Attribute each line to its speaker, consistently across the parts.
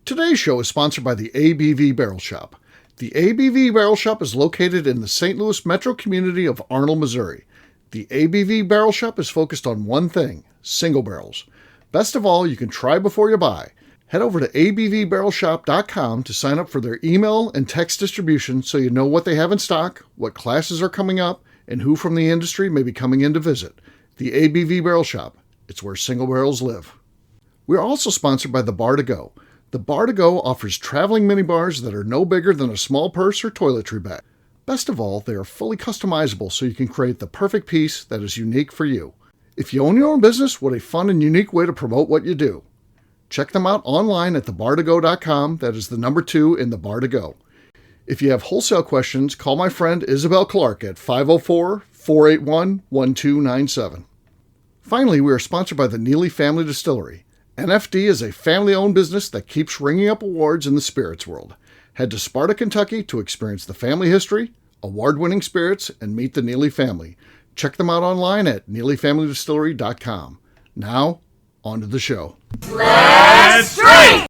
Speaker 1: Today's show is sponsored by the ABV Barrel Shop. The ABV Barrel Shop is located in the St. Louis metro community of Arnold, Missouri. The ABV Barrel Shop is focused on one thing, single barrels. Best of all, you can try before you buy. Head over to abvbarrelshop.com to sign up for their email and text distribution so you know what they have in stock, what classes are coming up, and who from the industry may be coming in to visit. The ABV Barrel Shop. It's where single barrels live. We're also sponsored by the Bar to Go. The Bar to Go offers traveling minibars that are no bigger than a small purse or toiletry bag. Best of all, they are fully customizable so you can create the perfect piece that is unique for you. If you own your own business, what a fun and unique way to promote what you do. Check them out online at thebartogo.com. That is the number 2 in the Bar to Go. If you have wholesale questions, call my friend Isabel Clark at 504-481-1297. Finally, we are sponsored by the Neely Family Distillery. NFD is a family-owned business that keeps ringing up awards in the spirits world. Head to Sparta, Kentucky to experience the family history, award-winning spirits, and meet the Neely family. Check them out online at neelyfamilydistillery.com. Now, on to the show.
Speaker 2: Let's drink!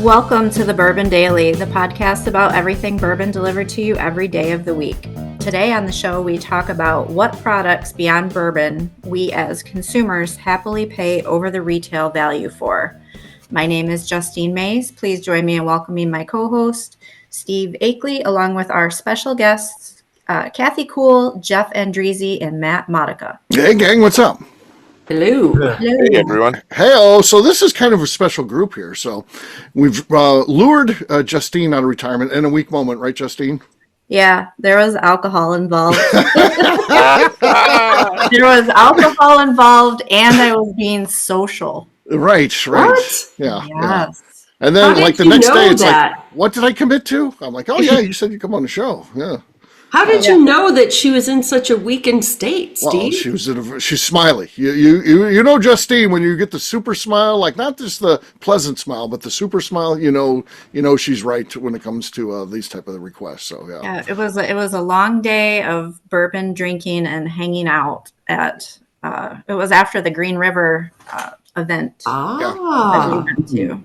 Speaker 3: Welcome to the Bourbon Daily, the podcast about everything bourbon delivered to you every day of the week. Today on the show, we talk about what products beyond bourbon we as consumers happily pay over the retail value for. My name is Justine Mays. Please join me in welcoming my co-host, Steve Akeley, along with our special guests, Kathy Kuhl, Jeff Andresi, and Matt Modica.
Speaker 1: Hey, gang, what's up?
Speaker 4: Hello.
Speaker 3: Hello.
Speaker 2: Hey, everyone.
Speaker 1: Hey, so this is kind of a special group here. So we've lured Justine out of retirement in a weak moment, right, Justine?
Speaker 3: Yeah, there was alcohol involved. There was alcohol involved, and I was being social.
Speaker 1: Right.
Speaker 4: What?
Speaker 1: Yeah.
Speaker 3: Yes.
Speaker 1: Yeah. And then,
Speaker 4: How
Speaker 1: like,
Speaker 4: did
Speaker 1: the
Speaker 4: you
Speaker 1: next
Speaker 4: know
Speaker 1: day, it's
Speaker 4: that?
Speaker 1: like, what did I commit to? I'm like, oh, yeah, you said you'd come on the show. Yeah.
Speaker 4: How did you know that she was in such a weakened state,
Speaker 1: Well,
Speaker 4: Steve?
Speaker 1: she's smiley. You know Justine, when you get the super smile, like not just the pleasant smile, but the super smile, you know she's right when it comes to these type of requests. So yeah.
Speaker 3: It was a long day of bourbon drinking and hanging out at. It was after the Green River event that we went to.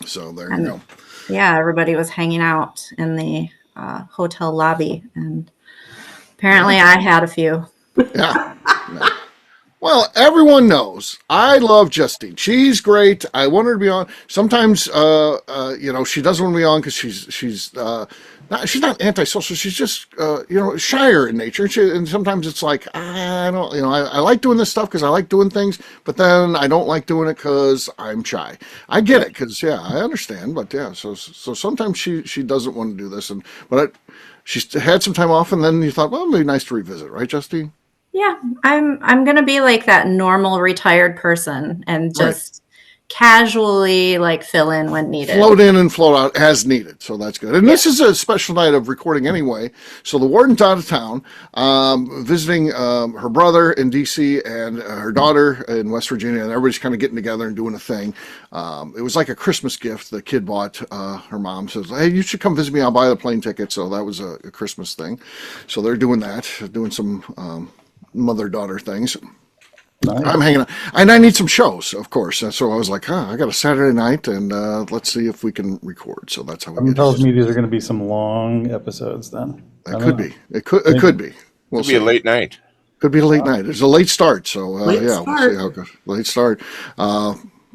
Speaker 1: So there you go.
Speaker 3: Yeah, everybody was hanging out in the hotel lobby, and apparently I had a few.
Speaker 1: Yeah. Well, everyone knows I love Justine. She's great. I want her to be on. Sometimes, she doesn't want to be on because she's not antisocial. She's just, shyer in nature. And sometimes it's like, I don't, I like doing this stuff because I like doing things, but then I don't like doing it because I'm shy. I get it because, I understand. But yeah, so sometimes she doesn't want to do this, but she's had some time off, and then you thought, well, it'd be nice to revisit, right, Justine?
Speaker 3: Yeah, I'm gonna be like that normal retired person and just casually like fill in when needed.
Speaker 1: Float in and float out as needed. So that's good. And this is a special night of recording anyway. So the warden's out of town, visiting her brother in D.C. and her daughter in West Virginia, and everybody's kind of getting together and doing a thing. It was like a Christmas gift the kid bought. Her mom says, hey, you should come visit me. I'll buy the plane ticket. So that was a Christmas thing. So they're doing that, doing some mother-daughter things. Nice. I'm hanging out, and I need some shows, of course. So I was like, I got a Saturday night, and let's see if we can record. So that's how we
Speaker 5: tells me these are going to be some long episodes then.
Speaker 1: It could be. It could be.
Speaker 2: We'll see. A late night.
Speaker 1: Could be a late night. It's a late start. So we'll see how it goes. Late start.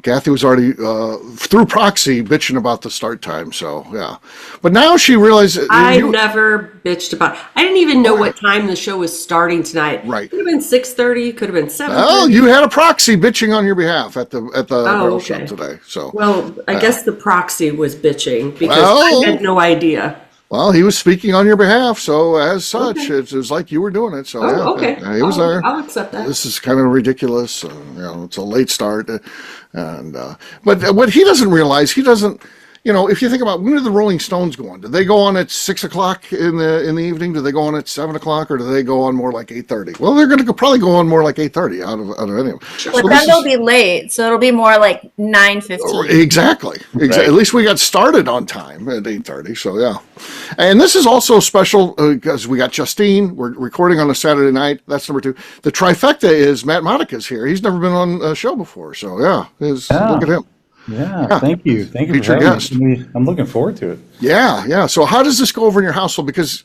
Speaker 1: Kathy was already through proxy bitching about the start time. So yeah, but now she realized
Speaker 4: I never bitched about. I didn't even know what time the show was starting tonight.
Speaker 1: Right.
Speaker 4: Could have been 6:30. Could have been 7:30.
Speaker 1: Well, you had a proxy bitching on your behalf at the barrel shop today. So
Speaker 4: well, I guess the proxy was bitching because I had no idea.
Speaker 1: Well, he was speaking on your behalf, so as such, it was like you were doing it. So
Speaker 4: okay,
Speaker 1: he was there.
Speaker 4: I'll accept that.
Speaker 1: This is kind of ridiculous. It's a late start, but what he doesn't realize, he doesn't if you think about when did the Rolling Stones go on? Did they go on at 6 o'clock in the evening? Do they go on at 7 o'clock, or do they go on more like 8:30? Well, they're going to probably go on more like 8:30 out of any of them.
Speaker 3: But then they'll be late, so it'll be more like 9:15.
Speaker 1: Exactly.
Speaker 2: Right.
Speaker 1: At least we got started on time at 8:30. So yeah, and this is also special because we got Justine. We're recording on a Saturday night. That's number 2. The trifecta is Matt Monica's here. He's never been on a show before, so yeah, look at him.
Speaker 5: Yeah, thank you for
Speaker 1: Featured guest.
Speaker 5: having me. I'm looking forward to it.
Speaker 1: Yeah. So how does this go over in your household? Because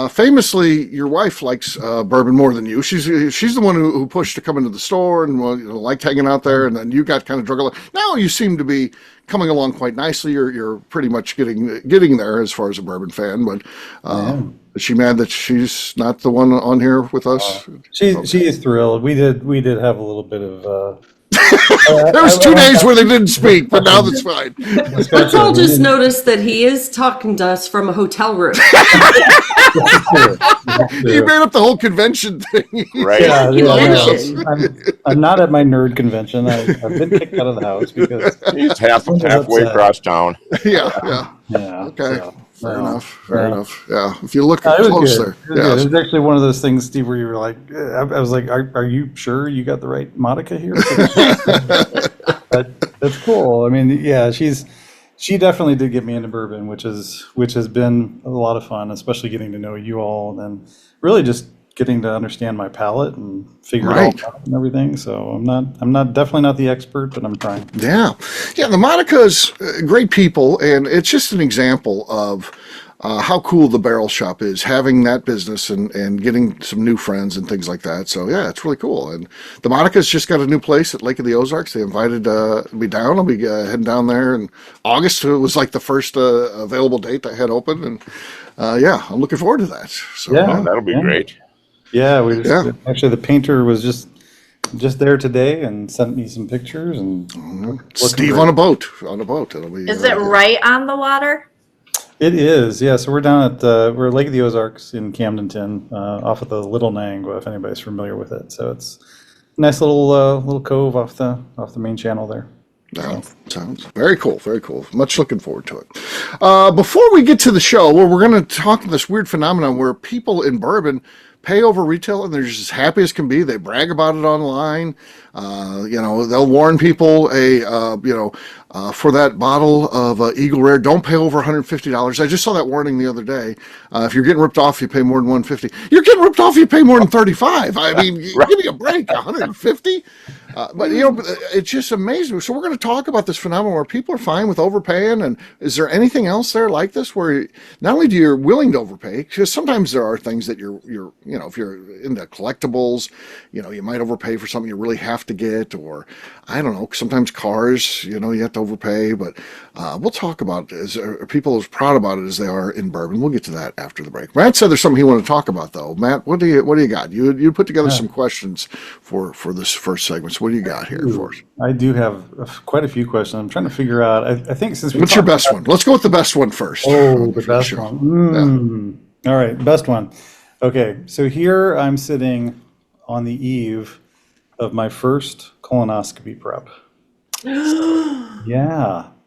Speaker 1: famously, your wife likes bourbon more than you. She's the one who pushed to come into the store and liked hanging out there, and then you got kind of drug along. Now you seem to be coming along quite nicely. You're pretty much getting there as far as a bourbon fan. But is she mad that she's not the one on here with us?
Speaker 5: She is thrilled. We did have a little bit of.
Speaker 1: There was 2 days where they didn't speak, but now that's fine.
Speaker 4: Let's all just notice that he is talking to us from a hotel room.
Speaker 1: He made up the whole convention thing.
Speaker 2: Right.
Speaker 5: I'm not at my nerd convention. I've been kicked out of the house because
Speaker 2: He's halfway across town.
Speaker 1: Yeah. Okay.
Speaker 5: So,
Speaker 1: Fair enough. Yeah. If you look
Speaker 5: it was
Speaker 1: close
Speaker 5: good.
Speaker 1: there.
Speaker 5: It was actually one of those things, Steve, where you were like, I was like, are you sure you got the right Monica here? That's cool. I mean, yeah, she definitely did get me into bourbon, which has been a lot of fun, especially getting to know you all and really just getting to understand my palate and figure it all out and everything. So I'm definitely not the expert, but I'm trying.
Speaker 1: Yeah. The Monica's great people, and it's just an example of how cool the Barrel Shop is, having that business and getting some new friends and things like that. So yeah, it's really cool. And the Monica's just got a new place at Lake of the Ozarks. They invited me down. I'll be heading down there in August. It was like the first available date they had open, and I'm looking forward to that. So
Speaker 2: That'll be great.
Speaker 5: Yeah, actually the painter was just there today and sent me some pictures and
Speaker 1: Steve on a boat. It'll be.
Speaker 3: Is it right on the water?
Speaker 5: It is, yeah. So we're down at we're at Lake of the Ozarks in Camdenton, off of the Little Niangua, if anybody's familiar with it. So it's a nice little cove off the main channel there.
Speaker 1: Sounds very cool. Very cool. Much looking forward to it. Before we get to the show, where we're going to talk this weird phenomenon where people in bourbon pay over retail and they're just as happy as can be. They brag about it online. They'll warn people, for that bottle of Eagle Rare, don't pay over $150. I just saw that warning the other day. If you're getting ripped off, you pay more than $150. You're getting ripped off, you pay more than $35. I mean, give me a break. $150. But it's just amazing. So we're going to talk about this phenomenon where people are fine with overpaying. And is there anything else there like this where not only do you're willing to overpay, because sometimes there are things that you're if you're into collectibles, you might overpay for something you really have to get, or I don't know, sometimes cars, you have to overpay. But we'll talk about are people as proud about it as they are in bourbon. We'll get to that after the break. Matt said there's something he wanted to talk about though. Matt, what do you got? You put together some questions for this first segment. So what do you got here for us?
Speaker 5: I do have quite a few questions. I'm trying to figure out. I think since
Speaker 1: what's your best one? Let's go with the best one first.
Speaker 5: Oh, the best one. All right, best one. Okay, so here I'm sitting on the eve of my first colonoscopy prep.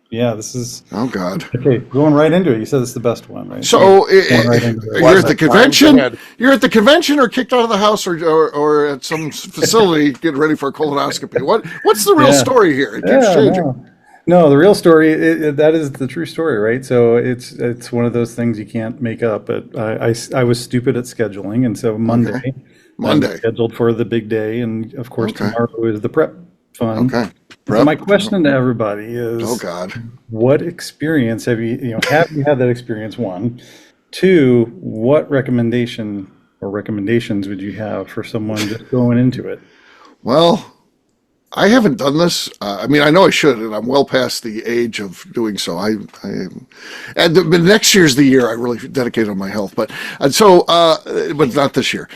Speaker 5: Yeah, this is.
Speaker 1: Oh God.
Speaker 5: Okay, going right into it. You said it's the best one, right?
Speaker 1: So you're at the convention. You're at the convention, or kicked out of the house, or at some facility getting ready for a colonoscopy. What's the real story here? It keeps changing.
Speaker 5: No, the real story. That is the true story, right? So it's one of those things you can't make up. But I was stupid at scheduling, and so Monday, I'm scheduled for the big day, and of course tomorrow is the prep fun. Okay. So my question to everybody is,
Speaker 1: oh God,
Speaker 5: what experience have you had that experience? 1, 2, what recommendation or recommendations would you have for someone just going into it?
Speaker 1: Well, I haven't done this. I mean, I know I should, and I'm well past the age of doing so. But next year's the year I really dedicate on my health. But not this year.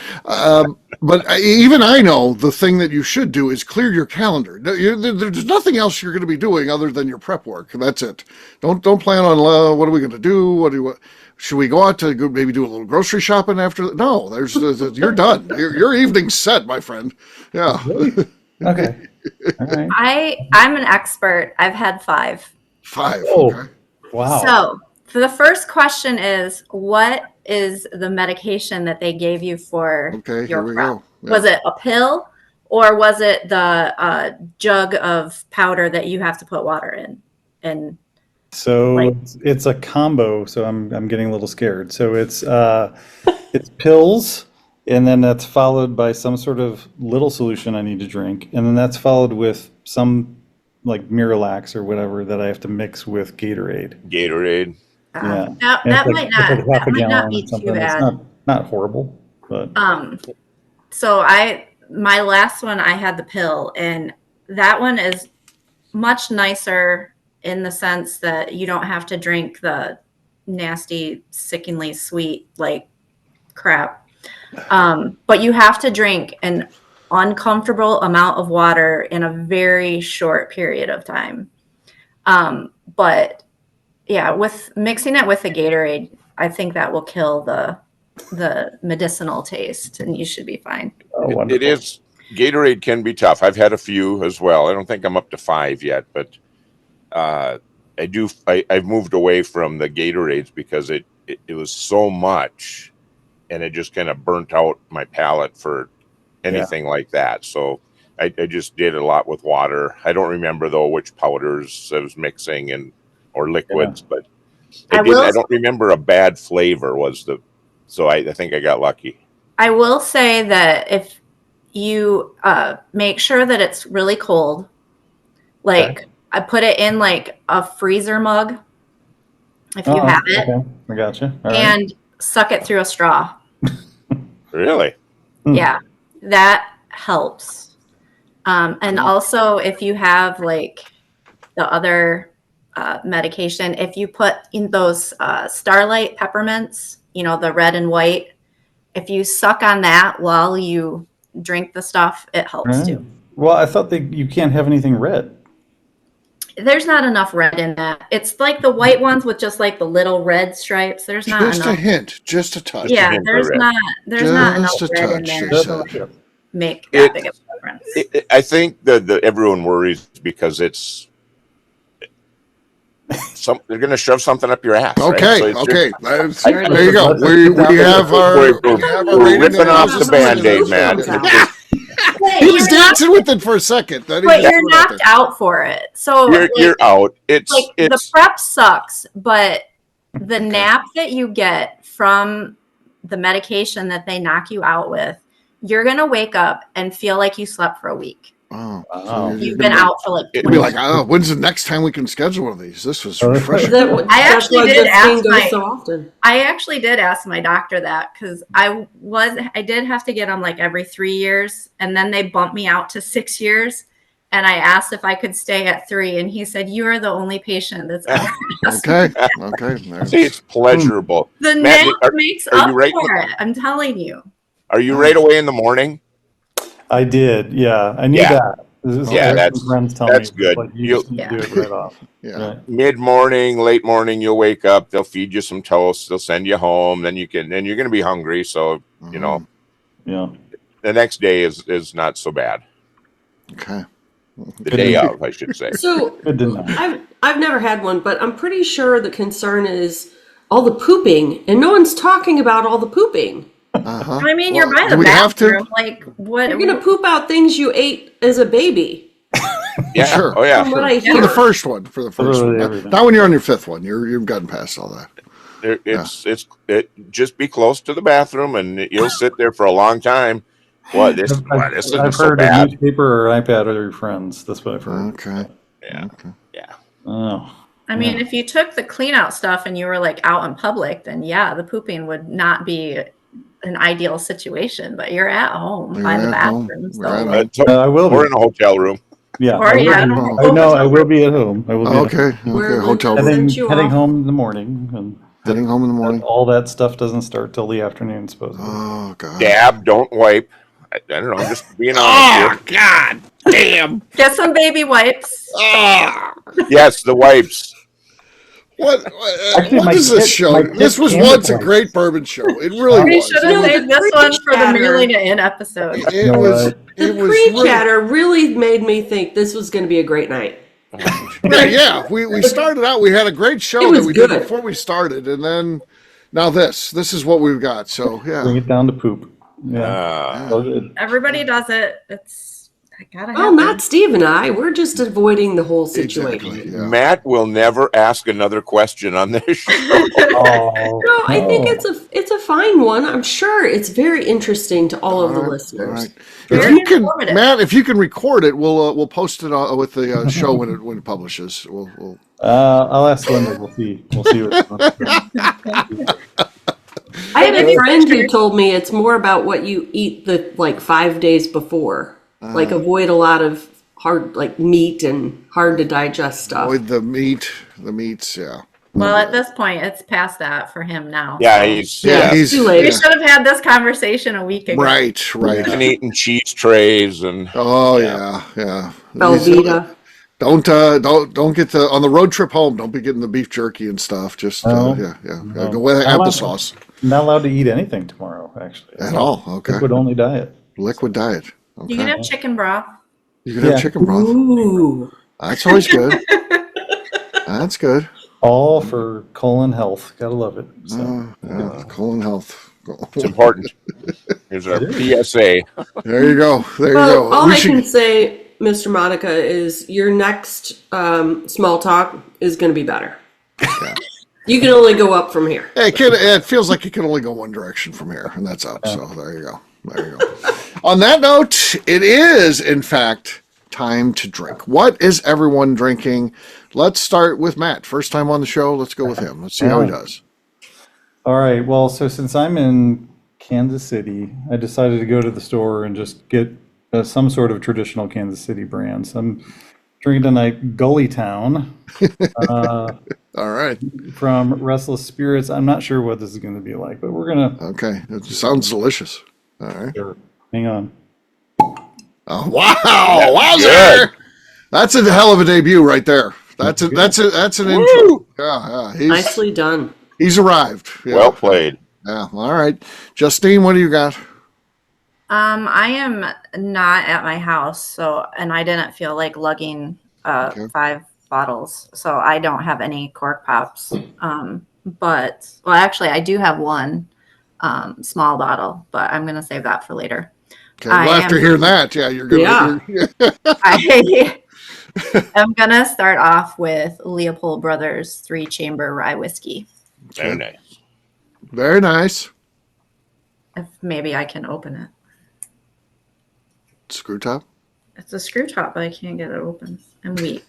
Speaker 1: But even I know the thing that you should do is clear your calendar. There's nothing else you're going to be doing other than your prep work. That's it. Don't plan on what are we going to do? Should we go out to maybe do a little grocery shopping after? No, you're done. Your evening's set, my friend. Yeah.
Speaker 5: Okay. All right.
Speaker 3: I'm an expert. I've had 5.
Speaker 1: 5.
Speaker 5: Oh.
Speaker 1: Okay.
Speaker 5: Wow.
Speaker 3: So for the first question is, what is the medication that they gave you for
Speaker 1: Okay, here
Speaker 3: your
Speaker 1: we
Speaker 3: prep?
Speaker 1: go. Yeah.
Speaker 3: Was it a pill or was it the jug of powder that you have to put water in? And
Speaker 5: So it's a combo. So I'm getting a little scared. So it's pills, and then that's followed by some sort of little solution I need to drink, and then that's followed with some like Miralax or whatever that I have to mix with Gatorade.
Speaker 2: Gatorade.
Speaker 5: Yeah,
Speaker 3: that
Speaker 5: it's
Speaker 3: might
Speaker 5: it's
Speaker 3: not
Speaker 5: like half a
Speaker 3: be
Speaker 5: gallon or
Speaker 3: too
Speaker 5: something.
Speaker 3: bad.
Speaker 5: It's not horrible, but
Speaker 3: So my last one, I had the pill, and that one is much nicer in the sense that you don't have to drink the nasty, sickeningly sweet like crap. But you have to drink an uncomfortable amount of water in a very short period of time. But yeah, with mixing it with the Gatorade, I think that will kill the medicinal taste, and you should be fine.
Speaker 2: It is. Gatorade can be tough. I've had a few as well. I don't think I'm up to 5 yet, but I've moved away from the Gatorades because it was so much, and it just kind of burnt out my palate for anything like that. So I just did a lot with water. I don't remember though which powders I was mixing or liquids, but I don't remember a bad flavor so I think I got lucky.
Speaker 3: I will say that if you make sure that it's really cold, like I put it in like a freezer mug if you have it.
Speaker 5: Okay. I gotcha. All
Speaker 3: and suck it through a straw.
Speaker 2: Really?
Speaker 3: Yeah, that helps. And also if you have like the other medication, if you put in those Starlight peppermints, the red and white, if you suck on that while you drink the stuff, it helps too.
Speaker 5: Well, I thought you can't have anything red.
Speaker 3: There's not enough red in that. It's like the white ones with just like the little red stripes. There's not enough.
Speaker 1: Just a hint, just a touch.
Speaker 3: Yeah, there's not enough red in there to make that big of a difference.
Speaker 2: I think that everyone worries because they're going to shove something up your ass.
Speaker 1: Okay,
Speaker 2: right?
Speaker 1: okay. There you go. We have our
Speaker 2: we're ripping off the Band-Aid, man.
Speaker 1: He was dancing with it for a second.
Speaker 3: But you're knocked out for it. So
Speaker 2: you're out. It's
Speaker 3: the prep sucks, but the nap that you get from the medication that they knock you out with, you're going to wake up and feel like you slept for a week.
Speaker 1: Oh,
Speaker 3: so you've been out for like 20
Speaker 1: it'd be like, when's the next time we can schedule one of these? This was refreshing.
Speaker 3: I actually did ask my doctor that because I did have to get them like every 3 years, and then they bumped me out to 6 years. And I asked if I could stay at 3, and he said, "You are the only patient that's ever asked."
Speaker 1: Okay.
Speaker 2: See, it's pleasurable.
Speaker 3: The nap makes up for it. I'm telling you.
Speaker 2: Are you right away in the morning?
Speaker 5: I did, yeah. I knew that.
Speaker 2: That's good.
Speaker 5: Like you do it right off.
Speaker 2: Right. Mid-morning, late morning, you'll wake up. They'll feed you some toast. They'll send you home. Then you're going to be hungry. So the next day is not so bad.
Speaker 1: Okay.
Speaker 2: The day of, I should say.
Speaker 4: So I've never had one, but I'm pretty sure the concern is all the pooping, and no one's talking about all the pooping.
Speaker 3: I mean, you're by the bathroom. Like, what?
Speaker 4: You're going to poop out things you ate as a baby.
Speaker 2: Yeah, sure. Oh, yeah.
Speaker 3: For
Speaker 1: the first one. Not when you're on your 5th one. You've gotten past all that.
Speaker 2: Just be close to the bathroom, and you'll sit there for a long time. This isn't
Speaker 5: I've
Speaker 2: so
Speaker 5: heard
Speaker 2: bad.
Speaker 5: a newspaper or iPad or your friends. That's what I've heard.
Speaker 1: Okay.
Speaker 2: Yeah.
Speaker 5: Oh.
Speaker 3: I mean, if you took the clean out stuff and you were like out in public, then the pooping would not be an ideal situation, but you're at home by the bathroom.
Speaker 5: I will be.
Speaker 2: We're in a hotel room.
Speaker 5: Yeah.
Speaker 1: I
Speaker 5: will be at home. I will be
Speaker 1: okay. Hotel
Speaker 5: room. Heading home in the morning.
Speaker 1: Heading home in the morning.
Speaker 5: All that stuff doesn't start till the afternoon, supposedly.
Speaker 1: Oh, God.
Speaker 2: Dab, don't wipe. I don't know, just being honest here.
Speaker 1: God damn.
Speaker 3: Get some baby wipes.
Speaker 2: Yes, the wipes.
Speaker 1: What is this show? This was once a great bourbon show. It really was.
Speaker 3: We should have saved this one for the Merely to In episode.
Speaker 4: The pre-chatter really made me think this was going to be a great night.
Speaker 1: Yeah. We started out. We had a great show
Speaker 4: It was
Speaker 1: that we
Speaker 4: good.
Speaker 1: did before we started, and then now this is what we've got. So
Speaker 5: Bring
Speaker 1: yeah.
Speaker 5: it down to poop. Yeah. So good.
Speaker 3: Everybody does it. I gotta
Speaker 4: Well,
Speaker 3: happen.
Speaker 4: not Steve and I. We're just avoiding the whole situation.
Speaker 1: Exactly. Yeah.
Speaker 2: Matt will never ask another question on this show.
Speaker 5: Oh,
Speaker 4: No, I think it's a fine one. I'm sure it's very interesting to all of the
Speaker 1: All
Speaker 4: listeners.
Speaker 1: right.
Speaker 3: Very
Speaker 1: If you can,
Speaker 3: informative.
Speaker 1: Matt, if you can record it, we'll post it with the show when it publishes. We'll
Speaker 5: I'll ask Linda. We'll see. We'll see what.
Speaker 4: I have a friend who told me it's more about what you eat the 5 days before. Avoid a lot of hard meat and hard to digest stuff.
Speaker 1: avoid the meats. Yeah.
Speaker 3: Well, at this point, it's past that for him now.
Speaker 2: Yeah, he's
Speaker 4: Too late.
Speaker 3: We should have had this conversation a week ago.
Speaker 1: Right.
Speaker 2: been eating cheese trays and
Speaker 1: Oh yeah.
Speaker 4: Velveeta.
Speaker 1: Don't get on the road trip home. Don't be getting the beef jerky and stuff. Just
Speaker 5: No.
Speaker 1: Go with applesauce
Speaker 5: Not allowed to eat anything tomorrow. Actually,
Speaker 1: at all. Okay.
Speaker 5: Liquid only diet.
Speaker 1: Liquid diet. Okay.
Speaker 3: You can have chicken broth.
Speaker 1: You can have chicken broth.
Speaker 4: Ooh.
Speaker 1: That's always good. That's good.
Speaker 5: All for colon health. Gotta love it. So,
Speaker 1: Colon health.
Speaker 2: it's important. Here's our PSA.
Speaker 1: There you go.
Speaker 4: Well, all
Speaker 1: We
Speaker 4: I
Speaker 1: should-
Speaker 4: can say, Mr. Monica, is your next small talk is going to be better. You can only go up from here.
Speaker 1: Hey, it feels like it can only go one direction from here, and that's up. So there you go. On that note, it is, in fact, time to drink. What is everyone drinking? Let's start with Matt. First time on the show. Let's go with him. Let's see how he does.
Speaker 5: all right. Well, so since I'm in Kansas City, I decided to go to the store and just get some sort of traditional Kansas City brand. So I'm drinking tonight Gully Town
Speaker 1: All right.
Speaker 5: from Restless Spirits. I'm not sure what this is going to be like, but we're gonna.
Speaker 1: Okay. It sounds delicious. All right.
Speaker 5: Hang on.
Speaker 1: Oh, wow. Wowzer. That's a hell of a debut right there. That's an intro. Yeah.
Speaker 4: Nicely done.
Speaker 1: He's arrived. Yeah.
Speaker 2: Well played.
Speaker 1: Yeah. All right. Justine, what do you got?
Speaker 3: I am not at my house, and I didn't feel like lugging 5 bottles, so I don't have any cork pops. Actually, I do have one small bottle, but I'm gonna save that for later.
Speaker 1: Okay. Well, after hearing that, you're gonna.
Speaker 3: I am gonna start off with Leopold Brothers 3-chamber rye whiskey.
Speaker 2: Very nice.
Speaker 1: Very nice.
Speaker 3: If maybe I can open it.
Speaker 1: Screw top.
Speaker 3: It's a screw top, but I can't get it open. I'm weak.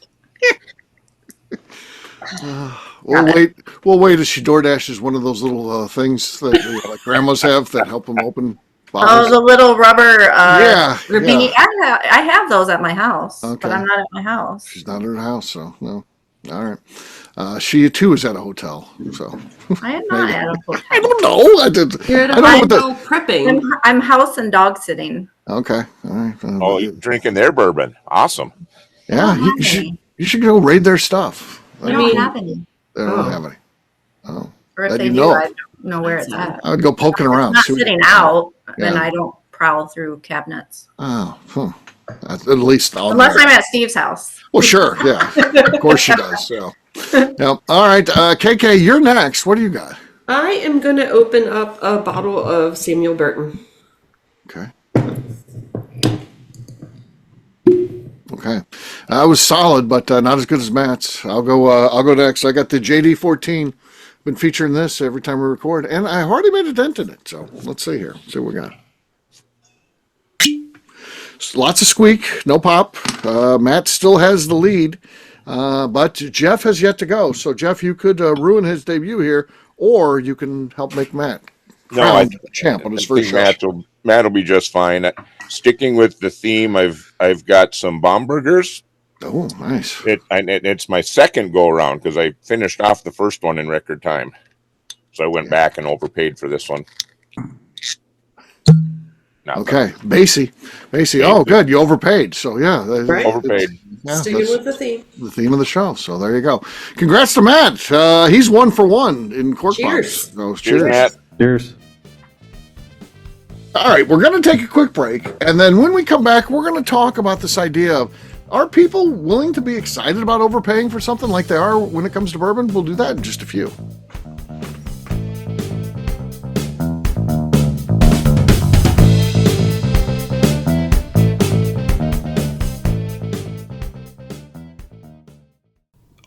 Speaker 1: We'll wait as she DoorDashes one of those little things that like grandmas have that help them open bottles.
Speaker 3: Oh, the little rubber.
Speaker 1: Yeah.
Speaker 3: I have those at my house,
Speaker 1: Okay.
Speaker 3: but I'm not at my house.
Speaker 1: She's not at her house, so no. All right. She too is at a hotel, so
Speaker 3: I am not at a hotel.
Speaker 1: I don't know.
Speaker 4: You're at a
Speaker 1: I don't know what the.
Speaker 4: hotel prepping.
Speaker 3: I'm house and dog sitting.
Speaker 1: Okay. All right.
Speaker 2: Oh, you're drinking their bourbon. Awesome.
Speaker 1: Yeah. You should go raid their stuff.
Speaker 3: We don't have any.
Speaker 1: They don't have any. Oh.
Speaker 3: Or if
Speaker 1: That
Speaker 3: they
Speaker 1: you
Speaker 3: do,
Speaker 1: know
Speaker 3: I
Speaker 1: of.
Speaker 3: don't know where it's at.
Speaker 1: I would go poking around.
Speaker 3: It's
Speaker 1: see
Speaker 3: not
Speaker 1: what-
Speaker 3: sitting out,
Speaker 1: Yeah.
Speaker 3: and I don't prowl through cabinets.
Speaker 1: Oh. At least I'll.
Speaker 3: Unless I'm at Steve's house.
Speaker 1: Well, sure. Yeah. Of course she does. So. Yeah. All right. KK, you're next. What do you got?
Speaker 4: I am going to open up a bottle of Samuel Burton.
Speaker 1: Okay. Okay. I was solid, but not as good as Matt's. I'll go next. I got the JD14. Been featuring this every time we record, and I hardly made a dent in it. So let's see here. See what we got. Lots of squeak, no pop. Matt still has the lead, but Jeff has yet to go. So Jeff, you could ruin his debut here, or you can help make Matt crowned champ on his first show.
Speaker 2: Matt will be just fine. Sticking with the theme, I've got some Baumburgers.
Speaker 1: Oh, nice.
Speaker 2: It's my second go around because I finished off the first one in record time, so I went back and overpaid for this one.
Speaker 1: Okay, Basie. Oh, good. You overpaid. So yeah,
Speaker 4: Right.
Speaker 2: Overpaid.
Speaker 1: Yeah,
Speaker 4: Sticking
Speaker 1: that's
Speaker 4: with the theme.
Speaker 1: the theme of the show. So there you go. Congrats to Matt. He's 1 for 1 in cork
Speaker 4: Cheers.
Speaker 1: pops. So,
Speaker 2: Cheers, Matt.
Speaker 5: Cheers.
Speaker 1: All right, we're going to take a quick break, and then when we come back, we're going to talk about this idea Are people willing to be excited about overpaying for something like they are when it comes to bourbon? We'll do that in just a few.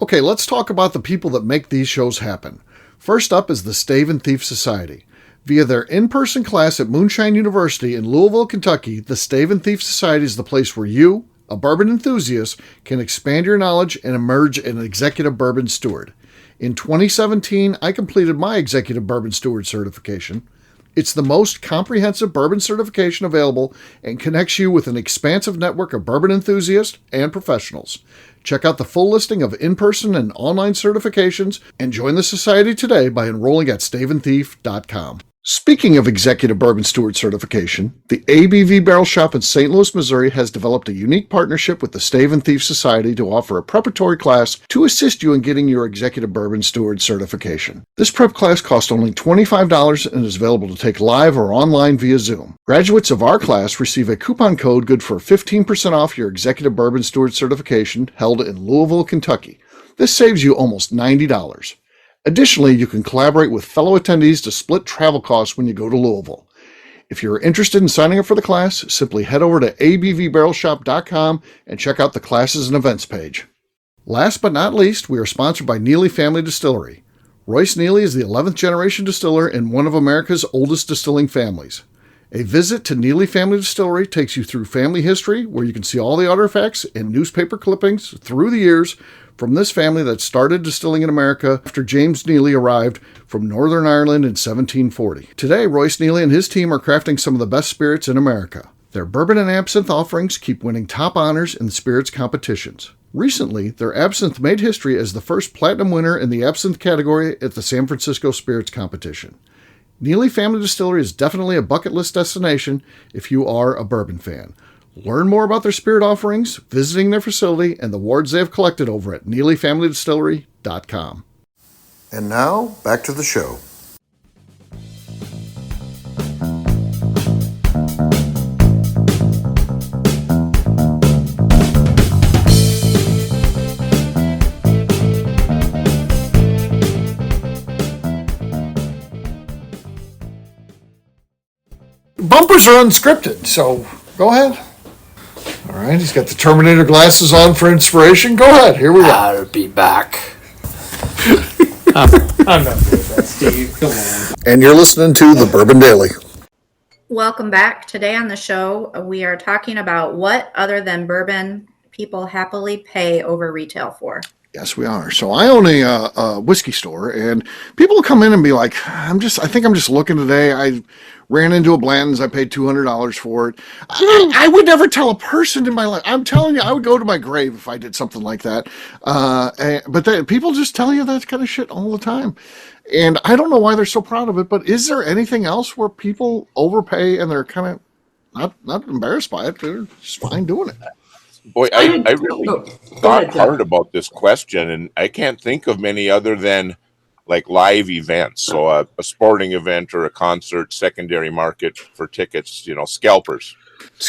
Speaker 1: Okay, let's talk about the people that make these shows happen. First up is the Stave and Thief Society. Via their in-person class at Moonshine University in Louisville, Kentucky, the Stave and Thief Society is the place where you, a bourbon enthusiast, can expand your knowledge and emerge an executive bourbon steward. In 2017, I completed my executive bourbon steward certification. It's the most comprehensive bourbon certification available and connects you with an expansive network of bourbon enthusiasts and professionals. Check out the full listing of in-person and online certifications and join the society today by enrolling at staveandthief.com. Speaking of executive bourbon steward certification, the ABV Barrel Shop in St. Louis, Missouri has developed a unique partnership with the Stave and Thief Society to offer a preparatory class to assist you in getting your executive bourbon steward certification. This prep class costs only $25 and is available to take live or online via Zoom. Graduates of our class receive a coupon code good for 15% off your executive bourbon steward certification held in Louisville, Kentucky. This saves you almost $90. Additionally, you can collaborate with fellow attendees to split travel costs when you go to Louisville. If you're interested in signing up for the class, simply head over to abvbarrelshop.com and check out the classes and events page. Last but not least, we are sponsored by Neely Family Distillery. Royce Neely is the 11th generation distiller in one of America's oldest distilling families. A visit to Neely Family Distillery takes you through family history, where you can see all the artifacts and newspaper clippings through the years from this family that started distilling in America after James Neely arrived from Northern Ireland in 1740. Today, Royce Neely and his team are crafting some of the best spirits in America. Their bourbon and absinthe offerings keep winning top honors in spirits competitions. Recently, their absinthe made history as the first platinum winner in the absinthe category at the San Francisco Spirits Competition. Neely Family Distillery is definitely a bucket list destination if you are a bourbon fan. Learn more about their spirit offerings, visiting their facility, and the awards they have collected over at NeelyFamilyDistillery.com. And now, back to the show. Bumpers are unscripted, so go ahead. All right, he's got the Terminator glasses on for inspiration. Go ahead, here we go.
Speaker 6: I'll be back. I'm not good at that, Steve. Come on.
Speaker 1: And you're listening to The Bourbon Daily.
Speaker 3: Welcome back. Today on the show, we are talking about what other than bourbon people happily pay over retail for.
Speaker 1: Yes, we are. So I own a whiskey store, and people will come in and be like, I think I'm just looking today. I ran into a Blanton's. I paid $200 for it. I would never tell a person in my life. I'm telling you, I would go to my grave if I did something like that. But people just tell you that kind of shit all the time. And I don't know why they're so proud of it, but is there anything else where people overpay and they're kind of not embarrassed by it? They're just fine doing it.
Speaker 2: Boy, I really thought hard about this question, and I can't think of many other than like live events. So a sporting event or a concert, secondary market for tickets, scalpers.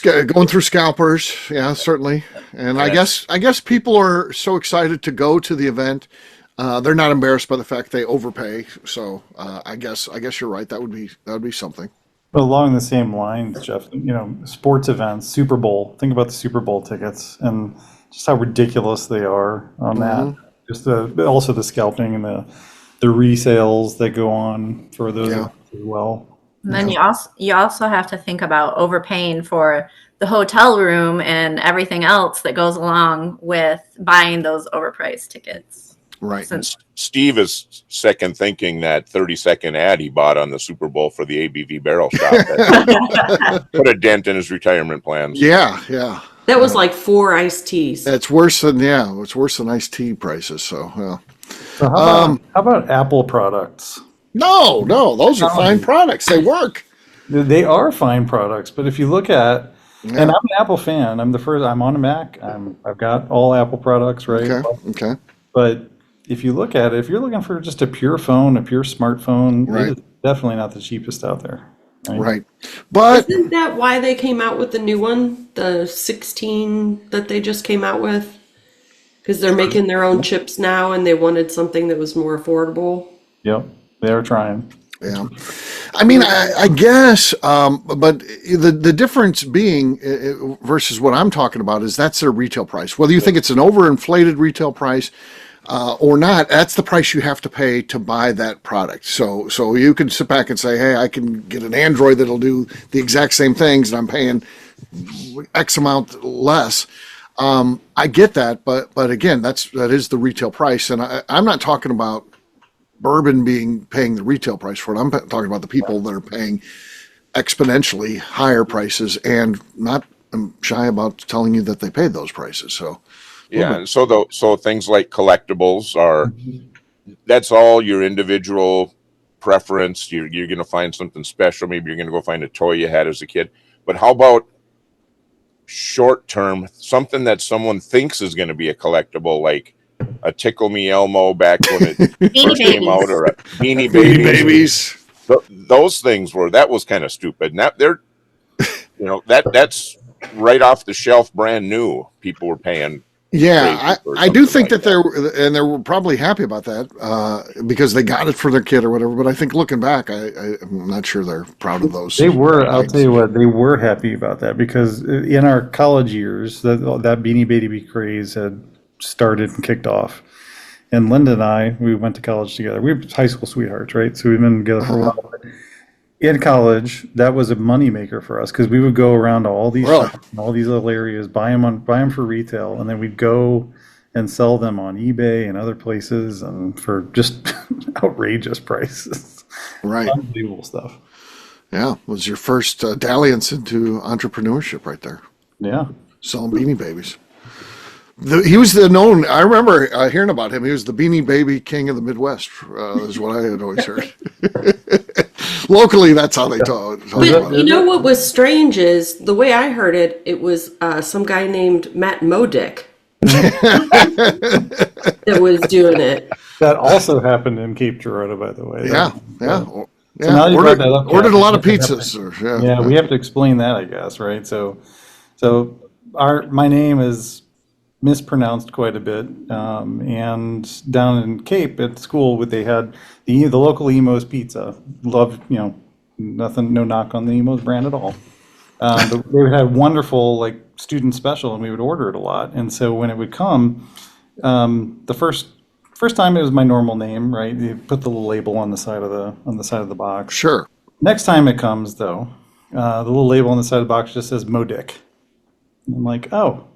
Speaker 1: Going through scalpers, yeah, certainly. And I guess people are so excited to go to the event, they're not embarrassed by the fact they overpay. So I guess you're right. That would be something.
Speaker 5: But along the same lines, Jeff, sports events, Super Bowl, think about the Super Bowl tickets and just how ridiculous they are on that. Just also the scalping and the resales that go on for those events as well.
Speaker 3: And then you also have to think about overpaying for the hotel room and everything else that goes along with buying those overpriced tickets.
Speaker 1: Right.
Speaker 2: Steve is second thinking that 30-second ad he bought on the Super Bowl for the ABV Barrel Shop that put a dent in his retirement plans.
Speaker 1: Yeah.
Speaker 4: That was like 4 iced teas.
Speaker 1: It's worse than iced tea prices. So, yeah.
Speaker 5: So how about Apple products?
Speaker 1: No, those are fine products. They work.
Speaker 5: They are fine products, but if you look at, and I'm an Apple fan. I'm on a Mac. I've got all Apple products, right?
Speaker 1: Okay.
Speaker 5: But if you look at it, if you're looking for just a pure phone, a pure smartphone,
Speaker 1: right,
Speaker 5: it is definitely not the cheapest out there.
Speaker 1: Right. But
Speaker 4: isn't that why they came out with the new one, the 16 that they just came out with? Because they're making their own chips now, and they wanted something that was more affordable.
Speaker 5: Yep, they're trying.
Speaker 1: yeah, I mean, I guess, but the difference being versus what I'm talking about is that's their retail price. Whether you think it's an overinflated retail price or not, that's the price you have to pay to buy that product. So you can sit back and say, hey, I can get an Android that'll do the exact same things, and I'm paying X amount less. I get that, but again, that is the retail price, and I'm not talking about bourbon paying the retail price for it. I'm talking about the people that are paying exponentially higher prices, and not shy about telling you that they paid those prices. So
Speaker 2: yeah, and so things like collectibles are, that's all your individual preference. You're going to find something special. Maybe you're going to go find a toy you had as a kid. But how about short term, something that someone thinks is going to be a collectible, like a Tickle Me Elmo back when it first came out, or a Beanie Babies. Those things that was kind of stupid. And they're, that's right off the shelf, brand new. People were paying.
Speaker 1: Yeah, I do think that they were probably happy about that because they got it for their kid or whatever. But I think looking back, I'm not sure they're proud of those.
Speaker 5: They were. I'll tell you what, they were happy about that because in our college years, that Beanie Baby craze had started and kicked off. And Linda and I, we went to college together. We were high school sweethearts, right? So we've been together for a while. In college, that was a moneymaker for us because we would go around to all these shops and all these little areas, buy them for retail, and then we'd go and sell them on eBay and other places, and for just outrageous prices.
Speaker 1: Right,
Speaker 5: unbelievable stuff.
Speaker 1: Yeah, it was your first dalliance into entrepreneurship, right there.
Speaker 5: Yeah,
Speaker 1: selling Beanie Babies. He was I remember hearing about him. He was the Beanie Baby king of the Midwest, is what I had always heard. Locally, that's how they talk
Speaker 4: But
Speaker 1: about it.
Speaker 4: you know what was strange is, the way I heard it, it was some guy named Matt Modick that was doing it.
Speaker 5: That also happened in Cape Girardeau, by the way.
Speaker 1: Yeah.
Speaker 5: So now you brought that up,
Speaker 1: ordered a lot of
Speaker 5: Kathy.
Speaker 1: pizzas.
Speaker 5: Yeah, we have to explain that, I guess, right? So my name is mispronounced quite a bit, and down in Cape at school, they had the local Emo's Pizza. Loved, nothing, no knock on the Emo's brand at all. But they would have wonderful student special, and we would order it a lot. And so when it would come, the first time it was my normal name, right? You put the little label on the side of the box.
Speaker 1: Sure.
Speaker 5: Next time it comes, though, the little label on the side of the box just says Modick. And I'm like, oh,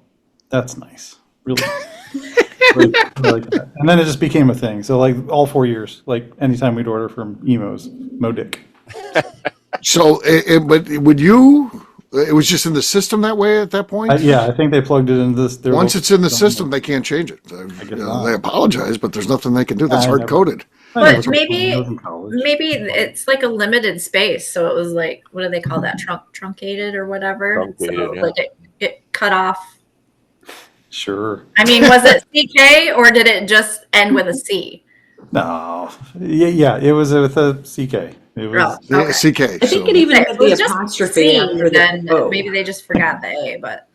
Speaker 5: that's nice. Really. Like that. And then it just became a thing. So all 4 years, anytime we'd order from Emo's, Modick.
Speaker 1: So, but would you? It was just in the system that way at that point?
Speaker 5: Yeah, I think they plugged it into this.
Speaker 1: Once it's in the system, they can't change it. They apologize, but there's nothing they can do. That's hard coded.
Speaker 3: But maybe it's like a limited space. So it was what do they call that? Truncated or whatever.
Speaker 2: Truncated,
Speaker 3: so it cut off.
Speaker 5: Sure.
Speaker 3: I mean, was it CK or did it just end with a C?
Speaker 5: No. Yeah, it was with a CK. It was
Speaker 1: CK.
Speaker 4: I think it even had the apostrophe
Speaker 3: C,
Speaker 4: after
Speaker 3: then
Speaker 4: the O.
Speaker 3: maybe they just forgot the A, but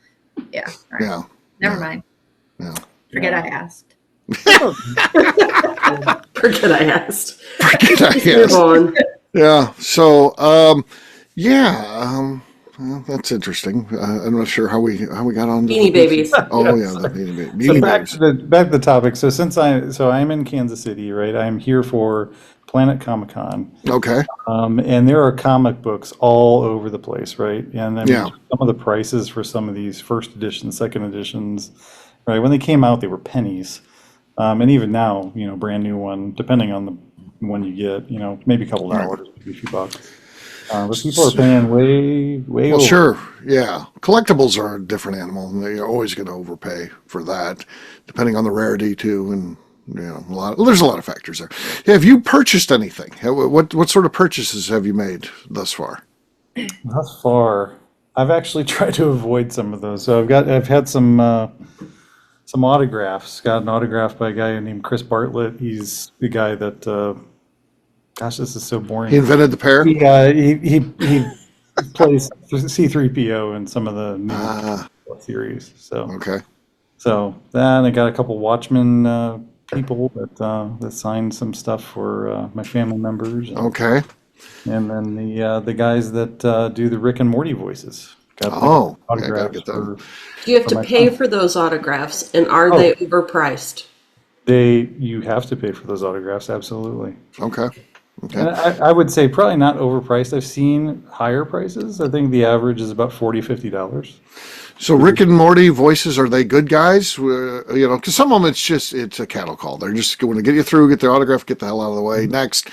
Speaker 3: yeah. Right.
Speaker 1: Yeah.
Speaker 3: Never mind.
Speaker 1: Yeah.
Speaker 3: Forget I asked.
Speaker 4: Forget I asked.
Speaker 1: Move
Speaker 4: on.
Speaker 1: Yeah. So, well, that's interesting. I'm not sure how we got on
Speaker 4: Beanie Babies.
Speaker 1: Oh yeah, the Beanie Babies.
Speaker 5: Back to the topic. So I'm in Kansas City, right? I'm here for Planet Comic Con.
Speaker 1: Okay.
Speaker 5: And there are comic books all over the place, right? And I mean,
Speaker 1: Yeah.
Speaker 5: some of the prices for some of these first editions, second editions, right? When they came out, they were pennies. And even now, brand new one, depending on the one you get, maybe a couple dollars, maybe a few bucks. But people are paying way over.
Speaker 1: Sure. Yeah. Collectibles are a different animal. You're always going to overpay for that, depending on the rarity too, and there's a lot of factors there. Have you purchased anything? What sort of purchases have you made thus far?
Speaker 5: Thus far, I've actually tried to avoid some of those. So I've had some autographs. Got an autograph by a guy named Chris Bartlett. He's the guy that Gosh, this is so boring.
Speaker 1: He invented the pear?
Speaker 5: He plays C-3PO in some of the new series. So
Speaker 1: Okay.
Speaker 5: So then I got a couple Watchmen people that signed some stuff for my family members.
Speaker 1: Okay.
Speaker 5: And then the guys that do the Rick and Morty voices. Got
Speaker 1: I gotta
Speaker 5: autographs
Speaker 1: get them.
Speaker 4: Do you have to
Speaker 5: my
Speaker 4: pay
Speaker 5: son.
Speaker 4: for those autographs, and are they overpriced?
Speaker 5: You have to pay for those autographs, absolutely.
Speaker 1: Okay.
Speaker 5: And I would say probably not overpriced. I've seen higher prices. I think the average is about $40, $50.
Speaker 1: So Rick and Morty voices, are they good guys? Because some of them it's a cattle call. They're just going to get you through, get their autograph, get the hell out of the way. Next,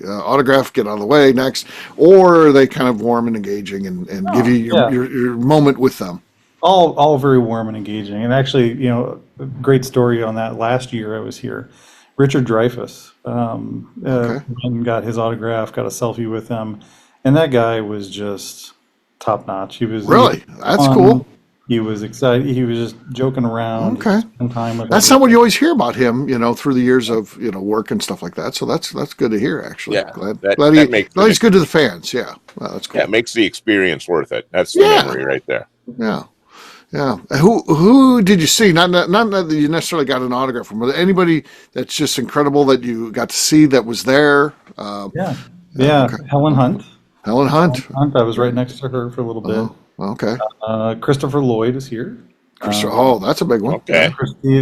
Speaker 1: autograph, get out of the way. Next, or are they kind of warm and engaging and give you your moment with them?
Speaker 5: All very warm and engaging. And actually, a great story on that. Last year I was here. Richard Dreyfuss and got his autograph, got a selfie with him, and that guy was just top notch.
Speaker 1: That's cool.
Speaker 5: He was excited. He was just joking around.
Speaker 1: Okay.
Speaker 5: Spend time with
Speaker 1: That's not what you always hear about him, through the years of work and stuff like that. So that's good to hear, actually.
Speaker 2: Yeah,
Speaker 1: Glad he's good to the fans. Yeah, well, that's cool.
Speaker 2: Yeah, it makes the experience worth it. That's the memory right there.
Speaker 1: Yeah. Yeah. Who did you see? Not that you necessarily got an autograph from, but anybody that's just incredible that you got to see that was there?
Speaker 5: Okay.
Speaker 1: Helen Hunt.
Speaker 5: I was right next to her for a little bit.
Speaker 1: Okay.
Speaker 5: Christopher Lloyd is here.
Speaker 1: That's a big one.
Speaker 2: Okay.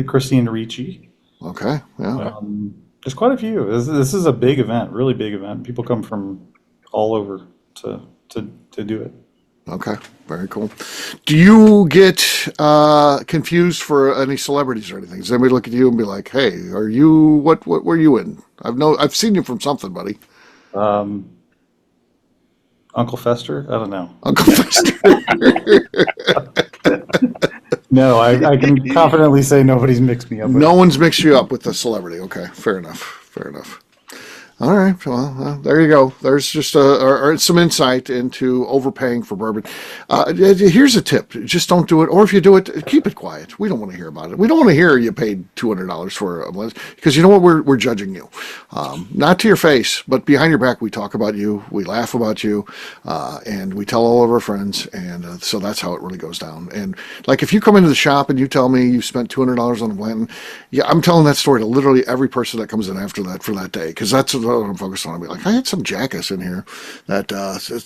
Speaker 5: Christine Ricci.
Speaker 1: Okay. Yeah.
Speaker 5: There's quite a few. This is a big event, really big event. People come from all over to do it.
Speaker 1: Okay, very cool. Do you get confused for any celebrities or anything? Does anybody look at you and be like, "Hey, are you what were you in?" I've seen you from something, buddy.
Speaker 5: Uncle Fester? I don't know.
Speaker 1: Uncle Fester.
Speaker 5: No, I can confidently say nobody's mixed me up.
Speaker 1: No one's mixed you up with a celebrity. Okay, fair enough. All right, well, there you go. There's just some insight into overpaying for bourbon. Here's a tip: just don't do it, or if you do it, keep it quiet. We don't want to hear about it. We don't want to hear you paid $200 for a blend, because you know what? We're judging you, not to your face, but behind your back. We talk about you, we laugh about you, and we tell all of our friends, and so that's how it really goes down. And like if you come into the shop and you tell me you spent $200 on a blend, yeah, I'm telling that story to literally every person that comes in after that for that day, because that's what I'm focused on. I'll be like, I had some jackass in here that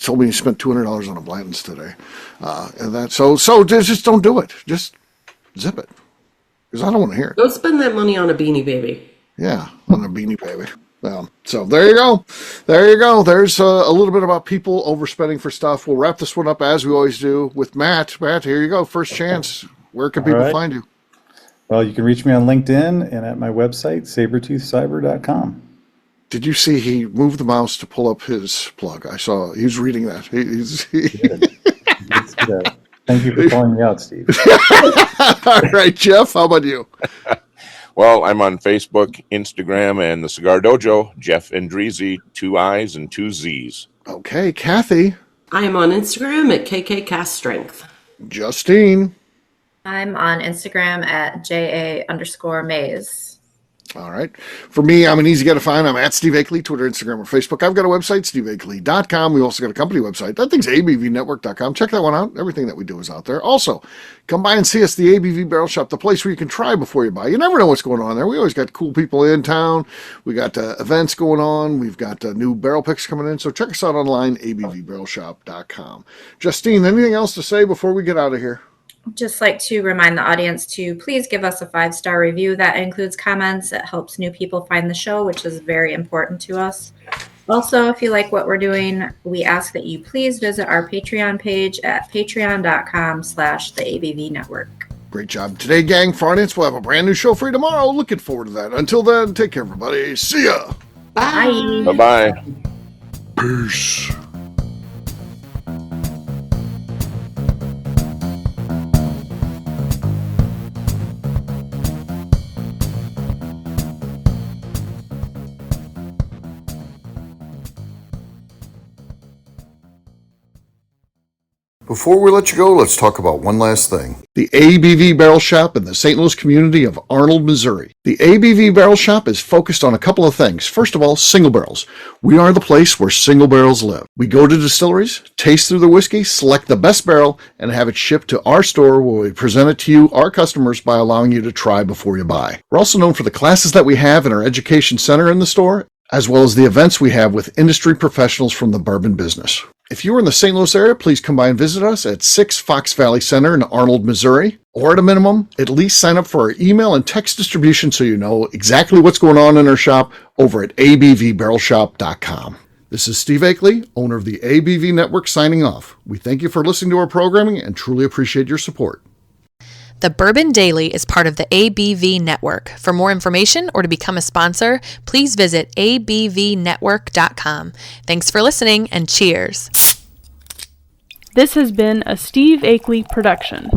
Speaker 1: told me he spent $200 on a Blanton's today, and that so just don't do it. Just zip it, because I don't want to hear it.
Speaker 4: Don't spend that money on a Beanie Baby.
Speaker 1: Yeah, on a Beanie Baby. So there you go. There's a little bit about people overspending for stuff. We'll wrap this one up as we always do with Matt. Matt, here you go. First chance. Where can people find you?
Speaker 5: Well, you can reach me on LinkedIn and at my website, sabertoothcyber.com.
Speaker 1: Did you see he moved the mouse to pull up his plug? I saw he was reading that.
Speaker 5: Thank you for calling me out, Steve.
Speaker 1: All right, Jeff, how about you?
Speaker 2: Well, I'm on Facebook, Instagram, and the Cigar Dojo, Jeff Andreezy, 2 I's and 2 Z's.
Speaker 1: Okay, Kathy.
Speaker 4: I am on Instagram at KKCastStrength.
Speaker 1: Justine.
Speaker 3: I'm on Instagram at JA_Maze.
Speaker 1: All right. For me, I'm an easy guy to find. I'm at Steve Akeley, Twitter, Instagram, or Facebook. I've got a website, steveakeley.com. We also got a company website. That thing's abvnetwork.com. Check that one out. Everything that we do is out there. Also, come by and see us, the ABV Barrel Shop, the place where you can try before you buy. You never know what's going on there. We always got cool people in town. We got events going on. We've got new barrel picks coming in. So check us out online, abvbarrelshop.com. Justine, anything else to say before we get out of here?
Speaker 3: Just like to remind the audience to please give us a 5-star review. That includes comments. It helps new people find the show, which is very important to us. Also, if you like what we're doing, we ask that you please visit our Patreon page at patreon.com/the ABV Network.
Speaker 1: Great job today, gang. For audience, we'll have a brand new show for you tomorrow. Looking forward to that. Until then, take care, everybody. See ya.
Speaker 3: Bye.
Speaker 2: Bye-bye.
Speaker 1: Peace. Before we let you go, let's talk about one last thing. The ABV Barrel Shop in the St. Louis community of Arnold, Missouri. The ABV Barrel Shop is focused on a couple of things. First of all, single barrels. We are the place where single barrels live. We go to distilleries, taste through the whiskey, select the best barrel, and have it shipped to our store where we present it to you, our customers, by allowing you to try before you buy. We're also known for the classes that we have in our education center in the store, as well as the events we have with industry professionals from the bourbon business. If you're in the St. Louis area, please come by and visit us at 6 Fox Valley Center in Arnold, Missouri, or at a minimum, at least sign up for our email and text distribution so you know exactly what's going on in our shop over at abvbarrelshop.com. This is Steve Akeley, owner of the ABV Network, signing off. We thank you for listening to our programming and truly appreciate your support.
Speaker 7: The Bourbon Daily is part of the ABV Network. For more information or to become a sponsor, please visit abvnetwork.com. Thanks for listening and cheers.
Speaker 8: This has been a Steve Akeley production.